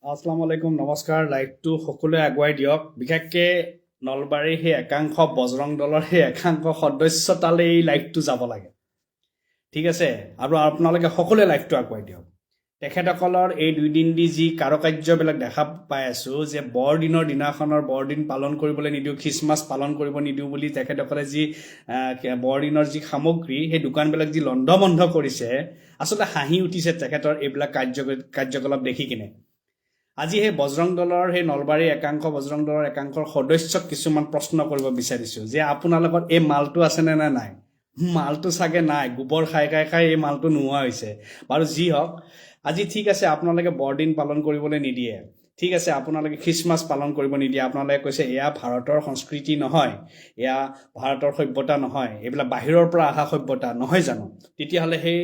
আসসালামু আলাইকুম, নমস্কাৰ। লাইভটো সকলোৱে আগুৱাই দিয়ক। বিশেষকৈ নলবাৰীৰ সেই একাংশ বজৰং দলৰ সেই একাংশ সদস্যতালৈ এই লাইভটো যাব লাগে, ঠিক আছে? আৰু আপোনালোকে সকলোৱে লাইভটো আগুৱাই দিয়ক। তেখেতসকলৰ এই দুদিন দি যি কাৰুকাৰ্যবিলাক দেখা পাই আছোঁ যে বৰদিনৰ দিনাখনৰ বৰদিন পালন কৰিবলৈ নিদিওঁ, খ্ৰীষ্টমাছ পালন কৰিব নিদিওঁ বুলি তেখেতসকলে যি বৰদিনৰ যি সামগ্ৰী সেই দোকানবিলাক যি লণ্ডভণ্ড কৰিছে, আচলতে হাঁহি উঠিছে তেখেতৰ এইবিলাক কাৰ্যকলাপ দেখি কিনে। আজি সেই বজৰং দলৰ সেই নলবাৰীৰ একাংশ বজৰং দলৰ একাংশৰ সদস্যক কিছুমান প্ৰশ্ন কৰিব বিচাৰিছোঁ যে আপোনালোকৰ এই মালটো আছেনে নে নাই? মালটো চাগে নাই, গোবৰ খাই খাই খাই এই মালটো নোহোৱা হৈছে। বাৰু যি হওক, আজি ঠিক আছে আপোনালোকে বৰদিন পালন কৰিবলৈ নিদিয়ে, ঠিক আছে আপোনালোকে খ্ৰীষ্টমাছ পালন কৰিব নিদিয়ে, আপোনালোকে কৈছে এয়া ভাৰতৰ সংস্কৃতি নহয়, এয়া ভাৰতৰ সভ্যতা নহয়, এইবিলাক বাহিৰৰ পৰা অহা সভ্যতা নহয় জানো? তেতিয়াহ'লে সেই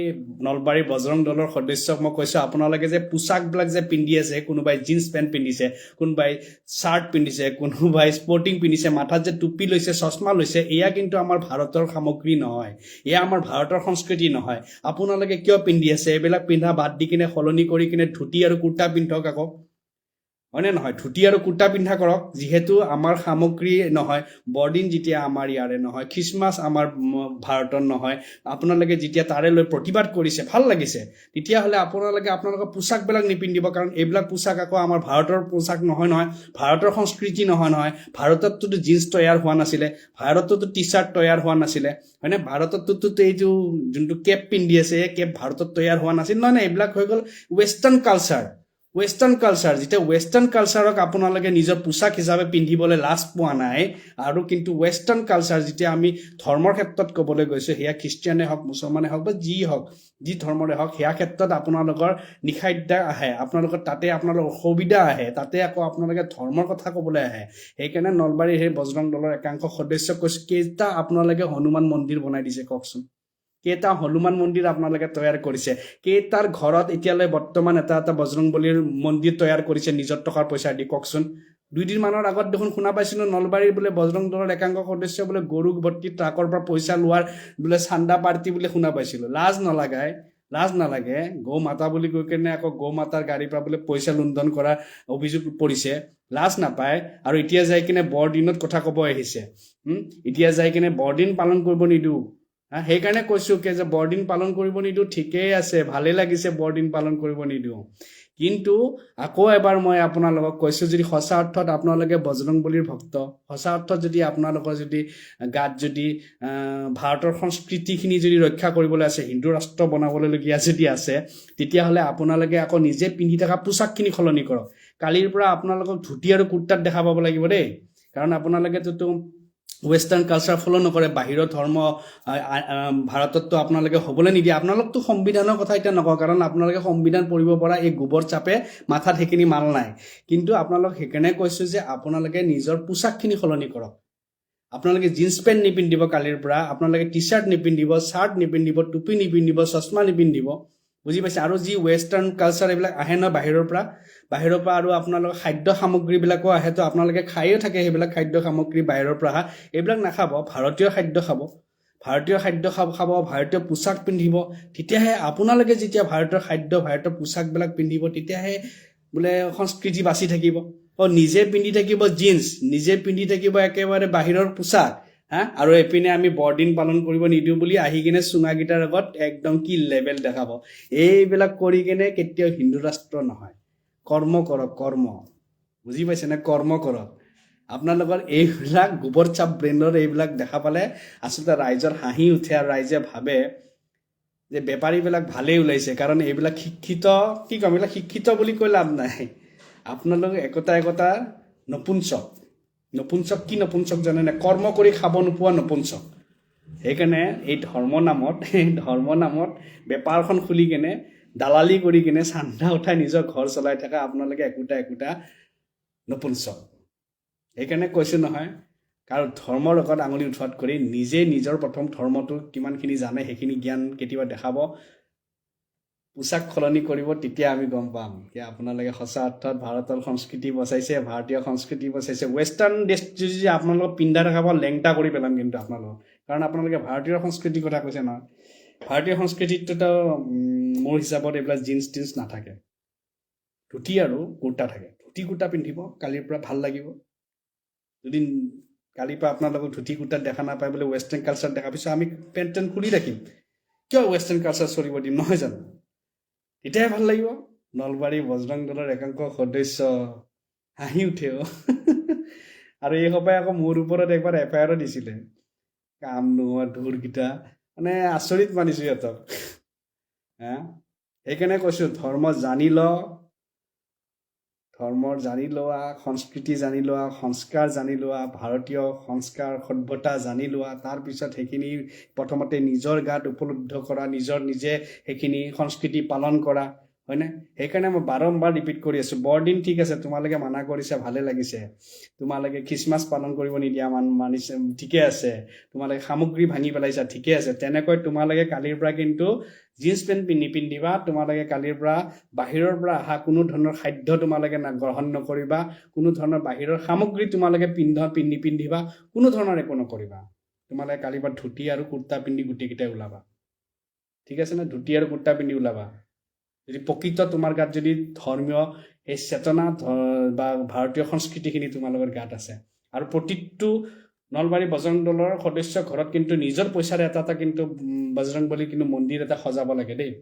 নলবাৰীৰ বজৰং দলৰ সদস্যক মই কৈছোঁ আপোনালোকে যে পোচাকবিলাক যে পিন্ধি আছে, কোনোবাই জিন্স পেণ্ট পিন্ধিছে, কোনোবাই শ্বাৰ্ট পিন্ধিছে, কোনোবাই স্পৰ্টিং পিন্ধিছে, মাথাত যে টুপি লৈছে, চশমা লৈছে, এয়া কিন্তু আমাৰ ভাৰতৰ সামগ্ৰী নহয়, এয়া আমাৰ ভাৰতৰ সংস্কৃতি নহয়। আপোনালোকে কিয় পিন্ধি আছে? এইবিলাক পিন্ধা বাদ দি কিনে সলনি কৰি কিনে ধুতি আৰু কুৰ্তা পিন্ধক আকৌ, হয়নে নহয়? ধুতি আৰু কুৰ্তা পিন্ধা কৰক, যিহেতু আমাৰ সামগ্ৰী নহয়। বৰদিন যেতিয়া আমাৰ ইয়াৰে নহয়, খ্ৰীষ্টমাছ আমাৰ ভাৰতৰ নহয়, আপোনালোকে যেতিয়া তাৰে লৈ প্ৰতিবাদ কৰিছে, ভাল লাগিছে, তেতিয়াহ'লে আপোনালোকৰ পোচাকবিলাক নিপিন্ধিব, কাৰণ এইবিলাক পোচাক আকৌ আমাৰ ভাৰতৰ পোচাক নহয় নহয়, ভাৰতৰ সংস্কৃতি নহয় নহয়। ভাৰতততো জিন্স তৈয়াৰ হোৱা নাছিলে, ভাৰততো টি চাৰ্ট তৈয়াৰ হোৱা নাছিলে, হয়নে? ভাৰতততো এইটো যোনটো কেপ পিন্ধি আছে, এই কেপ ভাৰতত তৈয়াৰ হোৱা নাছিল, নহয় নহয়। এইবিলাক হৈ গ'ল ৱেষ্টাৰ্ণ কালচাৰ। যেতিয়া ৱেষ্টাৰ্ণ কালচাৰক আপোনালোকে নিজৰ পোচাক হিচাপে পিন্ধিবলৈ লাজ পোৱা নাই, আৰু কিন্তু ৱেষ্টাৰ্ণ কালচাৰ যেতিয়া আমি ধৰ্মৰ ক্ষেত্ৰত ক'বলৈ গৈছোঁ, সেয়া খ্ৰীষ্টিয়ানে হওক, মুছলমানে হওক বা যি হওক, যি ধৰ্মৰে হওক, সেয়া ক্ষেত্ৰত আপোনালোকৰ নিষেধাজ্ঞা আহে, আপোনালোকৰ তাতে আপোনালোকৰ অসুবিধা আহে, তাতে আকৌ আপোনালোকে ধৰ্মৰ কথা ক'বলৈ আহে। সেইকাৰণে নলবাৰীৰ সেই বজৰং দলৰ একাংশ সদস্যক কৈছোঁ, কেইটা আপোনালোকে হনুমান মন্দিৰ বনাই দিছে কওকচোন? কেইটা হনুমান মন্দিৰ আপোনালোকে তৈয়াৰ কৰিছে? কেইটাৰ ঘৰত এতিয়ালৈ বৰ্তমান এটা বজৰংবলীৰ মন্দিৰ তৈয়াৰ কৰিছে নিজৰ টকাৰ পইচা দি? কওকচোন। 2 দিনমানৰ আগত দেখোন শুনা পাইছিলোঁ নলবাৰীৰ বোলে বজৰং দলৰ একাংশ সদস্য বোলে গৰু ভৰ্তি ট্ৰাকৰ পৰা পইচা লোৱাৰ বোলে চান্দা পাৰ্টি বুলি শুনা পাইছিলোঁ। লাজ নালাগে? গৌ মাতা বুলি কৈ কেনে আকৌ গৌ মাতাৰ গাড়ীৰ পৰা বোলে পইচা লুণ্ঠন কৰাৰ অভিযোগ পৰিছে, লাজ নাপায়? আৰু এতিয়া যাই কিনে বৰদিনত কথা ক'ব আহিছে, এতিয়া যাই কিনে বৰদিন পালন কৰিব নিদিওঁ। সেইকাৰণে কৈছোঁ যে বৰদিন পালন কৰিব নিদিওঁ, ঠিকেই আছে, ভালেই লাগিছে বৰদিন পালন কৰিব নিদিওঁ, কিন্তু আকৌ এবাৰ মই আপোনালোকক কৈছোঁ, যদি সঁচা অৰ্থত আপোনালোকে বজৰংবলীৰ ভক্ত, সঁচা অৰ্থত যদি আপোনালোকৰ যদি গাত যদি ভাৰতৰ সংস্কৃতিখিনি যদি ৰক্ষা কৰিবলৈ আছে, হিন্দু ৰাষ্ট্ৰ বনাবলৈলগীয়া যদি আছে, তেতিয়াহ'লে আপোনালোকে আকৌ নিজে পিন্ধি থকা পোচাকখিনি সলনি কৰক। কালিৰ পৰা আপোনালোকক ধুতি আৰু কুৰ্তাত দেখা পাব লাগিব দেই, কাৰণ আপোনালোকেতো ৱেষ্টাৰ্ণ কালচাৰ ফ'ল' নকৰে, বাহিৰৰ ধৰ্ম ভাৰতততো আপোনালোকে হ'বলৈ নিদিয়ে। আপোনালোকতো সংবিধানৰ কথা এতিয়া নকওঁ, কাৰণ আপোনালোকে সংবিধান পঢ়িব পৰা এই গোবৰ চাপে মাথাত সেইখিনি মাল নাই, কিন্তু আপোনালোক সেইকাৰণে কৈছোঁ যে আপোনালোকে নিজৰ পোচাকখিনি সলনি কৰক। আপোনালোকে জিন্স পেণ্ট নিপিন্ধিব কালিৰ পৰা, আপোনালোকে টি চাৰ্ট নিপিন্ধিব, শ্বাৰ্ট নিপিন্ধিব, টুপি নিপিন্ধিব, চশমা নিপিন্ধিব, বুজি পাইছে? আৰু যি ৱেষ্টাৰ্ণ কালচাৰ এইবিলাক আহে ন বাহিৰৰ পৰা আৰু আপোনালোকৰ খাদ্য সামগ্ৰীবিলাকো আহে, তো আপোনালোকে খায়ো থাকে সেইবিলাক খাদ্য সামগ্ৰী বাহিৰৰ পৰা অহা, এইবিলাক নাখাব, ভাৰতীয় খাদ্য খাব, ভাৰতীয় পোচাক পিন্ধিব। তেতিয়াহে আপোনালোকে যেতিয়া ভাৰতৰ খাদ্য ভাৰতৰ পোচাকবিলাক পিন্ধিব, তেতিয়াহে বোলে সংস্কৃতি বাচি থাকিব। নিজে পিন্ধি থাকিব জিন্স, নিজে পিন্ধি থাকিব একেবাৰে বাহিৰৰ পোচাক, আৰু এপিনে আমি বৰদিন পালন কৰিব নিদিওঁ বুলি আহি কিনে চুঙাকেইটাৰ আগত একদম কি লেভেল দেখাব। এইবিলাক কৰি কিনে কেতিয়াও হিন্দু ৰাষ্ট্ৰ নহয়। কৰ্ম কৰক, কৰ্ম, বুজি পাইছেনে? কৰ্ম কৰক। আপোনালোকৰ এইবিলাক গোবৰ চাপ ব্ৰেণ্ডৰ এইবিলাক দেখা পালে আচলতে ৰাইজৰ হাঁহি উঠে, আৰু ৰাইজে ভাবে যে বেপাৰীবিলাক ভালেই ওলাইছে, কাৰণ এইবিলাক শিক্ষিত, কি ক'ম, এইবিলাক শিক্ষিত বুলি কৈ লাভ নাই। আপোনালোক একোটা নপুঞ্চক কি নপুঞ্চক জানেনে? কৰ্ম কৰি খাব নোপোৱা নপুঞ্চক। সেইকাৰণে এই ধৰ্ম নামত বেপাৰখন খুলি কেনে দালালি কৰি কিনে চান্দা উঠাই নিজৰ ঘৰ চলাই থকা আপোনালোকে একোটা নপুঞ্চক। সেইকাৰণে কৈছোঁ নহয়, কাৰণ ধৰ্মৰ লগত আঙুলি উঠোৱাত কৰি নিজে নিজৰ প্ৰথম ধৰ্মটো কিমানখিনি জানে সেইখিনি জ্ঞান কেতিয়াবা দেখাব, পোচাক সলনি কৰিব, তেতিয়া আমি গম পাম যে আপোনালোকে সঁচা অৰ্থত ভাৰতৰ সংস্কৃতি বচাইছে, ভাৰতীয় সংস্কৃতি বচাইছে। ৱেষ্টাৰ্ণ ড্ৰেছ যদি আপোনালোকক পিন্ধা দেখা পাওঁ, লেংটা কৰি পেলাম কিন্তু আপোনালোকক, কাৰণ আপোনালোকে ভাৰতীয় সংস্কৃতিৰ কথা কৈছে নহয়। ভাৰতীয় সংস্কৃতিটোতো মোৰ হিচাপত এইবিলাক জিন্স টিন্স নাথাকে। ধুতি আৰু কুৰ্তা থাকে ধুতি কুৰ্তা পিন্ধিব কালিৰ পৰা ভাল লাগিব যদি কালিৰ পৰা আপোনালোকক ধুতি কুৰ্তাত দেখা নাপায় বোলে ৱেষ্টাৰ্ণ কালচাৰ দেখা পিছত আমি পেণ্ট টেণ্ট খুলি ৰাখিম কিয় ৱেষ্টাৰ্ণ কালচাৰ চলিব দিম নহয় জানো তেতিয়াহে ভাল লাগিব নলবাৰী বজৰং দলৰ একাংশ সদস্য হাঁহি উঠে আৰু এই সপাই আকৌ মোৰ ওপৰত একবাৰ এফআইআৰো দিছিলে কাম নোহোৱা ধুৰকেইটা মানে আচৰিত মানিছো সিহঁতক হা সেইকাৰণে কৈছো ধৰ্ম জানি ধৰ্মৰ জানি লোৱা সংস্কৃতি জানি লোৱা সংস্কাৰ জানি লোৱা ভাৰতীয় সংস্কাৰ সভ্যতা জানি লোৱা তাৰপিছত সেইখিনি প্ৰথমতে নিজৰ গাত উপলব্ধ কৰা নিজে সেইখিনি সংস্কৃতি পালন কৰা হয়নে সেইকাৰণে মই বাৰম্বাৰ ৰিপিট কৰি আছো বৰদিন ঠিক আছে তোমালোকে মানা কৰিছে ভালে লাগিছে তোমালোকে খ্ৰীষ্টমাছ পালন কৰিব নিদিয়া মানিছে ঠিকে আছে তোমালোকে সামগ্ৰী ভাঙি পেলাইছা ঠিকে আছে তেনেকৈ তোমালোকে কালিৰ পৰা কিন্তু জিন্স পেণ্ট নিপিন্ধিবা তোমালোকে কালিৰ পৰা বাহিৰৰ পৰা অহা কোনো ধৰণৰ খাদ্য তোমালোকে গ্ৰহণ নকৰিবা কোনো ধৰণৰ বাহিৰৰ সামগ্ৰী তোমালোকে নিপিন্ধিবা কোনো ধৰণৰ একো নকৰিবা তোমালোকে কালিৰ পৰা ধুতি আৰু কুৰ্তা পিন্ধি গোটেইকেইটাই ওলাবা ঠিক আছে নে ধুতি আৰু কুৰ্তা পিন্ধি ওলাবা যদি প্ৰকৃত তোমাৰ গাত যদি ধৰ্মীয় এই চেতনা বা ভাৰতীয় সংস্কৃতিখিনি তোমালোকৰ গাত আছে আৰু প্ৰতিটো নলবাৰী বজৰং দলৰ সদস্য ঘৰত কিন্তু নিজৰ পইচাৰে এটা কিন্তু বজৰংবলী কিন্তু মন্দিৰ এটা সজাব লাগে দেই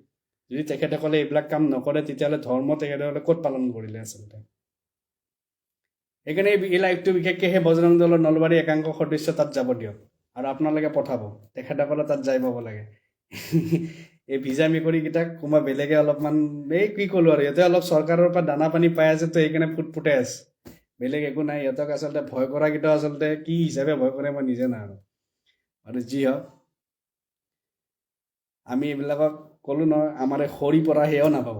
যদি তেখেতসকলে এইবিলাক কাম নকৰে তেতিয়াহ'লে ধৰ্ম তেখেতসকলে ক'ত পালন কৰিলে আচলতে সেইকাৰণে এই লাইভটো বিশেষকৈ সেই বজৰং দলৰ নলবাৰী একাংশ সদস্য তাত যাব দিয়ক আৰু আপোনালোকে পঠাব তেখেতসকলে তাত যাই পাব লাগে এই ভিজা মেকুৰীকেইটাক কোনোবা বেলেগে অলপমান এই কি ক'লো আৰু সিহঁতে অলপ চৰকাৰৰ পৰা দানা পানী পাই আছে তো সেইকাৰণে ফুটফুটাই আছে বেলেগ একো নাই সিহঁতক আচলতে ভয় কৰাকেইটা আচলতে কি হিচাপে ভয় কৰে মই নিজে নাজানো আৰু যি হওক আমি এইবিলাকক ক'লো নহয় আমাৰ সৰি পৰা সেয়াও নাপাব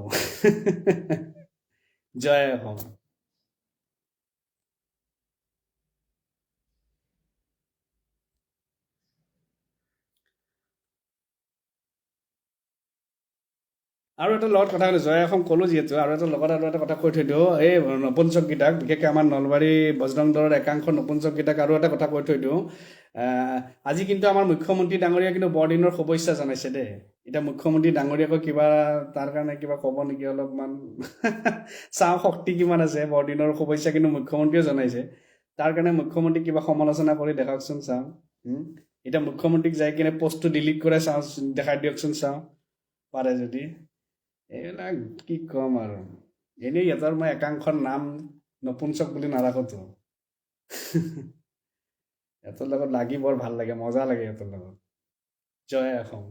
জয় অসম আৰু এটা লগত কথা ক'লো জয় অসম ক'লো যিহেতু আৰু এটা কথা কৈ থৈ দিওঁ এই নপুঞ্চককেইটাক বিশেষকৈ আমাৰ নলবাৰী বজৰং দলৰ একাংশ নপুঞ্চককেইটাক আৰু এটা কথা কৈ থৈ দিওঁ আজি কিন্তু আমাৰ মুখ্যমন্ত্ৰী ডাঙৰীয়া কিন্তু বৰদিনৰ শুভেচ্ছা জনাইছে দেই এতিয়া মুখ্যমন্ত্ৰী ডাঙৰীয়াকৈ কিবা তাৰ কাৰণে কিবা ক'ব নেকি অলপমান চাওঁ শক্তি কিমান আছে বৰদিনৰ শুভেচ্ছা কিন্তু মুখ্যমন্ত্ৰীয়ে জনাইছে তাৰ কাৰণে মুখ্যমন্ত্ৰীক কিবা সমালোচনা কৰি দেখাওকচোন চাওঁ এতিয়া মুখ্যমন্ত্ৰীক যাই কিনে পষ্টটো ডিলিট কৰে চাওঁ দেখাই দিয়কচোন চাওঁ পাৰে যদি এইবিলাক কি ক'ম আৰু এনেই সিহঁতৰ মই একাংশৰ নাম নপুঞ্চক বুলি নাৰাখোতো সিহঁতৰ লগত লাগি বৰ ভাল লাগে মজা লাগে সিহঁতৰ লগত জয় অসম